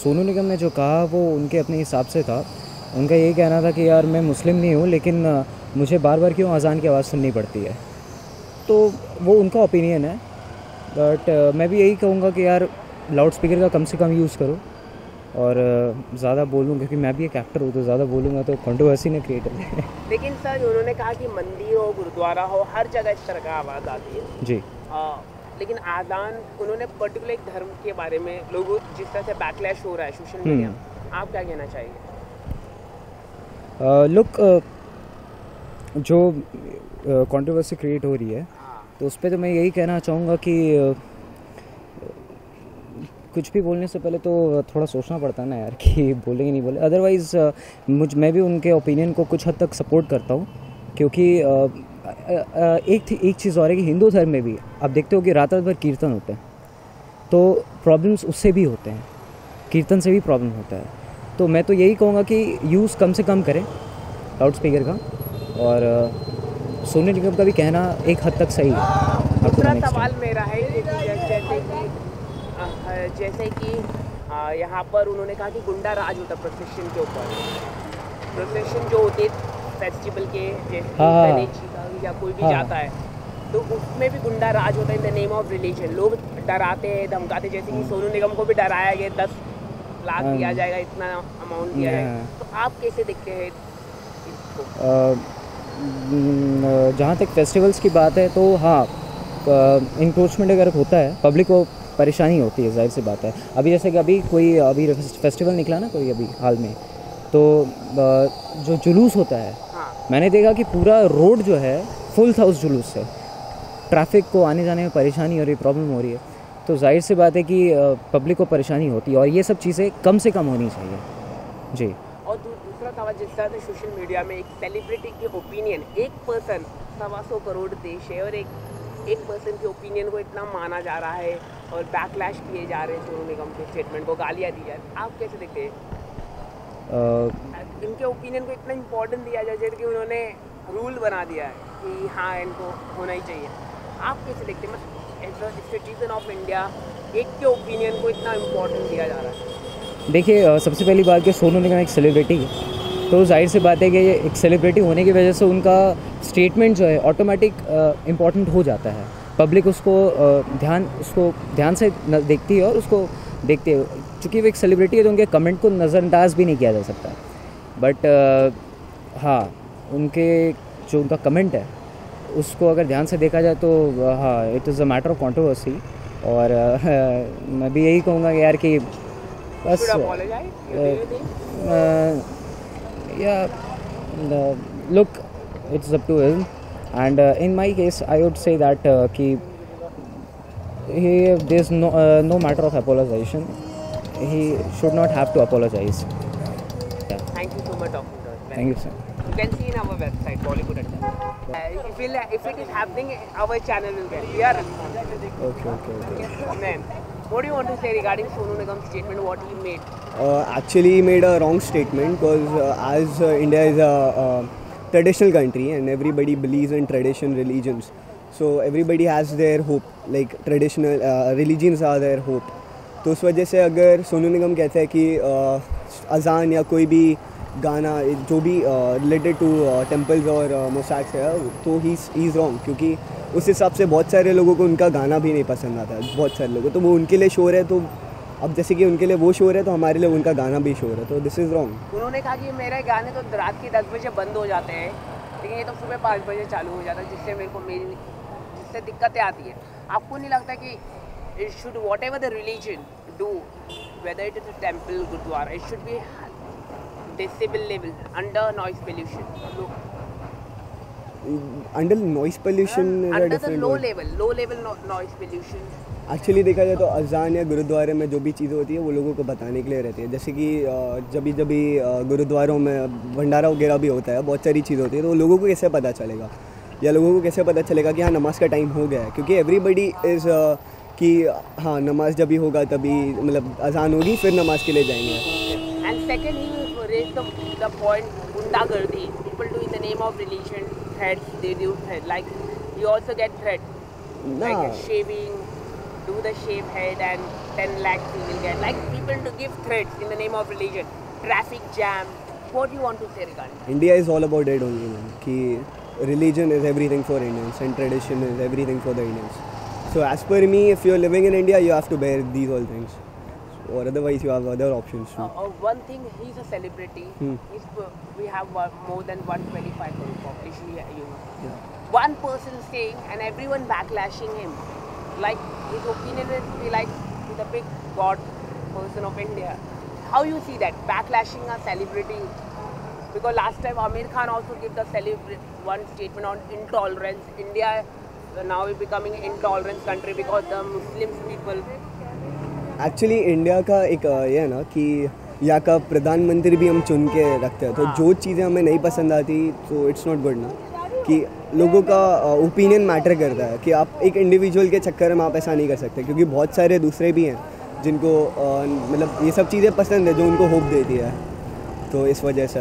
सोनू निगम ने जो कहा वो उनके अपने हिसाब से था। उनका यही कहना था कि यार मैं मुस्लिम नहीं हूँ, लेकिन मुझे बार बार क्यों अज़ान की आवाज़ सुननी पड़ती है। तो वो उनका ओपिनियन है, बट मैं भी यही कहूँगा कि यार लाउड स्पीकर का कम से कम यूज़ करो। और ज़्यादा बोलूँ क्योंकि मैं भी एक एक्टर हूँ, तो ज़्यादा बोलूँगा तो कंट्रोवर्सी ने क्रिएट हो। लेकिन सर उन्होंने कहा कि मंदिर हो, गुरुद्वारा हो, हर जगह इस तरह का आवाज़ आती है जी। लेकिन आज़ान, उन्होंने पर्टिकुलर एक धर्म के बारे में लोगों जिस तरह से बैकलैश हो रहा है सोशल मीडिया, आप क्या कहना चाहिए? लुक, जो कंट्रोवर्सी क्रिएट हो रही है तो उस पर तो मैं यही कहना चाहूँगा कि कुछ भी बोलने से पहले तो थोड़ा सोचना पड़ता है ना यार कि बोलेंगे नहीं बोले। अदरवाइज़ मैं भी उनके ओपिनियन को कुछ हद तक सपोर्ट करता हूँ, क्योंकि एक चीज़ और है कि हिंदू धर्म में भी आप देखते हो कि रात भर कीर्तन होते हैं, तो प्रॉब्लम्स उससे भी होते हैं, कीर्तन से भी प्रॉब्लम होता है। तो मैं तो यही कहूँगा कि यूज़ कम से कम करें लाउड स्पीकर का। और सोनू निगम का भी कहना एक हद तक सही है। दूसरा सवाल मेरा है कि जैसे कि यहाँ पर उन्होंने कहा कि गुंडा राज होता है प्रोसेशन के ऊपर, प्रोसेशन जो होते फेस्टिवल के जैसे या कोई भी जाता है तो उसमें भी गुंडा राज होता है इन द नेम ऑफ रिलीजन। लोग डराते हैं, धमकाते, जैसे कि सोनू निगम को भी डराया गया 10 लाख दिया जाएगा, इतना अमाउंट दिया जाएगा। तो आप कैसे देखते हैं इसको? जहाँ तक फेस्टिवल्स की बात है तो हाँ, इंक्रोचमेंट अगर होता है पब्लिक को परेशानी होती है, जाहिर सी बात है। अभी जैसे कि अभी फेस्टिवल निकला ना कोई अभी हाल में, तो जो जुलूस होता है, मैंने देखा कि पूरा रोड जो है फुल था उस जुलूस से। ट्रैफिक को आने जाने में परेशानी हो रही है, प्रॉब्लम हो रही है, तो जाहिर सी बात है कि पब्लिक को परेशानी होती है और ये सब चीज़ें कम से कम होनी चाहिए जी। और दूसरा सवाल, जिस तरह से सोशल मीडिया में एक सेलिब्रिटी की ओपिनियन, एक पर्सन 125 करोड़ देश है और एक पर्सन के ओपिनियन को इतना माना जा रहा है और बैकलैश किए जा रहे हैं सोनू निगम के स्टेटमेंट को, गालियाँ दी जा रही, आप कैसे देखते हैं? इनके ओपिनियन को इतना इम्पोर्टेंस दिया जाए जैसे कि उन्होंने रूल बना दिया है कि हाँ इनको होना ही चाहिए, आप कैसे देखते हैं? As a citizen of India एक के ओपिनियन को इतना इम्पोर्टेंस दिया जा रहा है। देखिए, सबसे पहली बात कि सोनू निगम एक सेलिब्रिटी है, तो जाहिर सी बात है कि एक सेलिब्रिटी होने की वजह से उनका स्टेटमेंट जो है ऑटोमेटिक इम्पॉर्टेंट हो जाता है। पब्लिक उसको ध्यान से देखती है और उसको देखते हैं। चूँकि वो एक सेलिब्रिटी है तो उनके कमेंट को नज़रअंदाज भी नहीं किया जा सकता। बट हाँ, उनका कमेंट है उसको अगर ध्यान से देखा जाए तो हाँ, it is a matter of controversy. और मैं भी यही कहूँगा कि यार कि बस look, it's up to him, and in my case I would say that there's no matter of apologization. He should not have to apologize. Yeah. Thank you so much, Dr. Thank you, sir. You can see in our website Bollywood. If it is happening, our channel will get. We are Okay. Then, what do you want to say regarding Sonu Nigam's statement? What he made? Actually, he made a wrong statement because as India is a traditional country and everybody believes in traditional religions, so everybody has their hope, like traditional religions are their hope. तो उस वजह से अगर सोनू निगम कहते हैं कि अज़ान या कोई भी गाना जो भी रिलेटेड टू टेम्पल्स और मोसाक्स है, तो ही इज़ रॉन्ग, क्योंकि उस हिसाब से बहुत सारे लोगों को उनका गाना भी नहीं पसंद आता है। बहुत सारे लोगों, तो वो उनके लिए शोर है, तो अब जैसे कि उनके लिए वो शोर है तो हमारे लिए उनका गाना भी शोर है, तो दिस इज़ रॉन्ग। उन्होंने कहा कि मेरे गाने तो रात के 10 बजे बंद हो जाते हैं, लेकिन ये तो सुबह 5 बजे चालू हो जाता है, जिससे दिक्कतें आती है। आपको नहीं लगता कि it should, whatever the religion do, whether it is a temple, gurdwara, it should be decibel level under noise pollution? Under noise pollution under the low level noise pollution. Actually देखा जाए तो अज़ान या गुरुद्वारे में जो भी चीज़ें होती है वो लोगों को बताने के लिए रहती है। जैसे कि जब भी गुरुद्वारों में भंडारा वगैरह भी होता है, बहुत सारी चीज़ होती है, तो लोगों को कैसे पता चलेगा, या लोगों को कैसे पता चलेगा कि हाँ नमाज का टाइम हो गया है? क्योंकि एवरीबडी इज़ कि हाँ नमाज जब भी होगा तभी, मतलब अज़ान होगी फिर नमाज के लिए जाएंगे। And second, he raise the point गुंडागर्दी, people do in the name of religion, threats, they do like you also get threat, like shaving, do the shave head and 10 lakhs you will get. Like people to give threats in the name of religion, traffic jam. What do you want to say regarding that? India is all about it only, man. Ki religion is everything for Indians and tradition is everything for the Indians. So as per me, if you're living in India, you have to bear these all things. Or otherwise, you have other options too. One thing, he's a celebrity. We have more than 125 crore population here, you know. Yeah. One person saying and everyone backlashing him. Like his opinion is be like he's a big god person of India. How you see that backlashing a celebrity? Because last time Amir Khan also gave the one statement on intolerance. India now is becoming an intolerance country because the Muslim people. Actually India का एक ये है ना कि यहाँ का प्रधानमंत्री भी हम चुन के रखते हैं, तो जो चीज़ें हमें नहीं पसंद आती तो इट्स नॉट गुड ना, कि लोगों का ओपिनियन मैटर करता है, कि आप एक इंडिविजुअल के चक्कर में आप ऐसा नहीं कर सकते, क्योंकि बहुत सारे दूसरे भी हैं जिनको मतलब ये सब चीज़ें पसंद है जो उनको होप देती है, तो इस वजह से